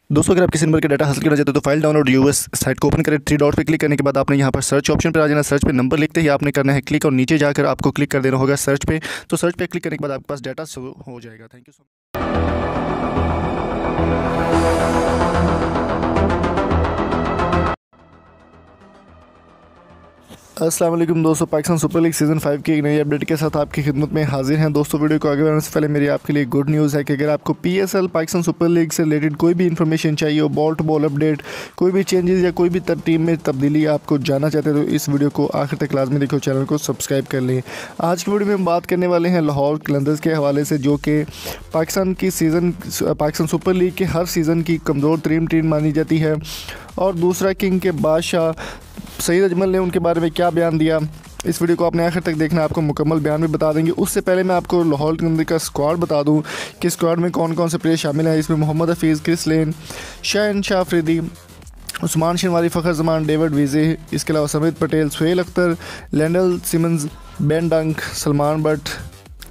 दोस्तों अगर आप किसी नंबर का डाटा हासिल करना चाहते हो तो फाइल डाउनलोड यूएस साइट को ओपन करें, 3 डॉट पे क्लिक करने के बाद आपने यहाँ पर सर्च ऑप्शन पर आ जाना। सर्च पे नंबर लिखते ही आपने करना है क्लिक और नीचे जाकर आपको क्लिक कर देना होगा सर्च पे। तो सर्च पे क्लिक करने के बाद आपके पास डाटा शो हो जाएगा। थैंक यू सो अस्सलाम वालेकुम दोस्तों, पाकिस्तान सुपर लीग सीज़न 5 की एक नई अपडेट के साथ आपकी खिदमत में हाजिर हैं। दोस्तों वीडियो को आगे बढ़ाने से पहले मेरी आपके लिए गुड न्यूज़ है कि अगर आपको पीएसएल पाकिस्तान सुपर लीग से रिलेटेड कोई भी इन्फॉर्मेशन चाहिए हो, बॉल टू बॉल अपडेट, कोई भी चेंजेस या कोई भी टीम में तब्दीली आपको जानना चाहते हैं तो इस वीडियो को आखिर तक लाजमी देखो, चैनल को सब्सक्राइब कर लें। आज की वीडियो में हम बात करने वाले हैं लाहौर कलंदर्स के हवाले से, जो कि पाकिस्तान सुपर लीग के हर सीज़न की कमज़ोर तरीन टीम मानी जाती है। और दूसरा किंग के बादशाह सईद अजमल ने उनके बारे में क्या बयान दिया, इस वीडियो को आपने आखिर तक देखना, आपको मुकम्मल बयान भी बता देंगे। उससे पहले मैं आपको लाहौर कलंदर्स का स्क्वाड बता दूं कि स्क्वाड में कौन कौन से प्लेयर शामिल हैं। इसमें Mohammad Hafeez, Chris Lynn, Shahanshah Afridi, Usman Shinwari, Fakhar Zaman, David Wiese, इसके अलावा Samit Patel, Sohail Akhtar, Lendl Simmons, Ben Dunk, Salman but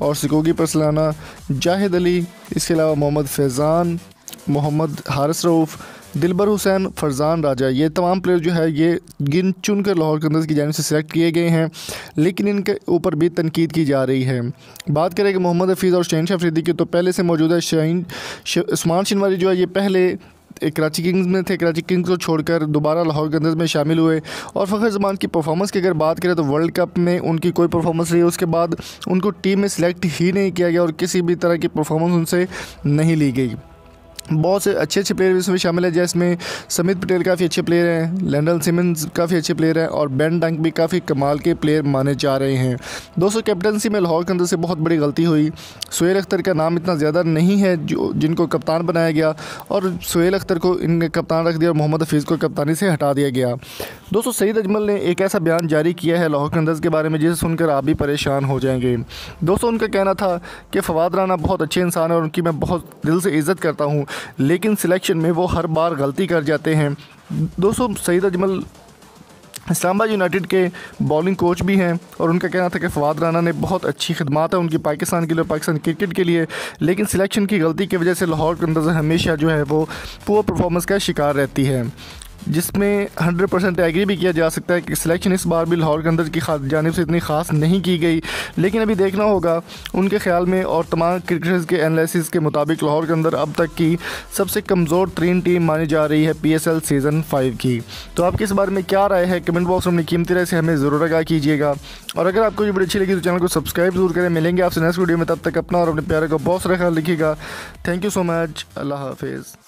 और सिकोगी परसलाना, जाहिद अली, इसके अलावा मोहम्मद फैज़ान, मोहम्मद हारिस रऊफ़, दिलबर हुसैन, फरजान राजा, ये तमाम प्लेयर जो है ये गिन चुन कर लाहौर कलंदर्स की जानिब से सिलेक्ट किए गए हैं, लेकिन इनके ऊपर भी तनकीद की जा रही है। बात करें कि मोहम्मद हफीज़ और शहनशाह अफरीदी की, तो पहले से मौजूदा उस्मान शनवारी जो है ये पहले कराची किंग्स में थे, कराची किंग्स को छोड़कर दोबारा लाहौर कलंदर्स में शामिल हुए। और फ़खर जमान की परफॉर्मेंस की अगर बात करें तो वर्ल्ड कप में उनकी कोई परफॉर्मेंस रही, उसके बाद उनको टीम में सिलेक्ट ही नहीं किया गया और किसी भी तरह की परफॉर्मेंस उनसे नहीं ली गई। बहुत से अच्छे प्लेयर इसमें शामिल है, जिसमें समीत पटेल काफ़ी अच्छे प्लेयर हैं, लैंडल सिमंस काफ़ी अच्छे प्लेयर हैं और बेन डंक भी काफ़ी कमाल के प्लेयर माने जा रहे हैं। दोस्तों कैप्टनसी में लाहौर कलंदर्स से बहुत बड़ी गलती हुई। सुहेल अख्तर का नाम इतना ज़्यादा नहीं है जिनको कप्तान बनाया गया, और सुहेल अख्तर को इनने कप्तान रख दिया और मोहम्मद हफीज़ को कप्तानी से हटा दिया गया। दोस्तों सईद अजमल ने एक ऐसा बयान जारी किया है लाहौर कलंदर्स के बारे में जिसे सुनकर आप भी परेशान हो जाएंगे। दोस्तों उनका कहना था कि फवाद राना बहुत अच्छे इंसान है और उनकी मैं बहुत दिल से इज़्ज़त करता हूँ, लेकिन सिलेक्शन में वो हर बार गलती कर जाते हैं। दोस्तों सईद अजमल इस्लामाबाद यूनाइटेड के बॉलिंग कोच भी हैं और उनका कहना था कि फवाद राना ने बहुत अच्छी खिदमात है उनकी पाकिस्तान के लिए, पाकिस्तान क्रिकेट के लिए, लेकिन सिलेक्शन की गलती की वजह से लाहौर कलंदर्स हमेशा जो है वो पुअर परफॉर्मेंस का शिकार रहती है, जिसमें 100% एग्री भी किया जा सकता है कि सिलेक्शन इस बार भी लाहौर कलंदर्स की जानिब से इतनी ख़ास नहीं की गई। लेकिन अभी देखना होगा उनके ख्याल में और तमाम क्रिकेटर्स के एनालिसिस के मुताबिक लाहौर कलंदर्स अब तक की सबसे कमज़ोर तरीन टीम मानी जा रही है पीएसएल सीज़न 5 की। तो आपकी इस बारे में क्या राय है, कमेंट बॉक्स में अपनी कीमती राय से हमें ज़रूर आगाह कीजिएगा। और अगर आपको ये वीडियो अच्छी लगी तो चैनल को सब्सक्राइब जरूर करें। मिलेंगे आपसे नेक्स्ट वीडियो में, तब तक अपना और अपने प्यारे का बहुत सारा ख्याल रखिएगा। थैंक यू सो मच, अल्लाह हाफिज़।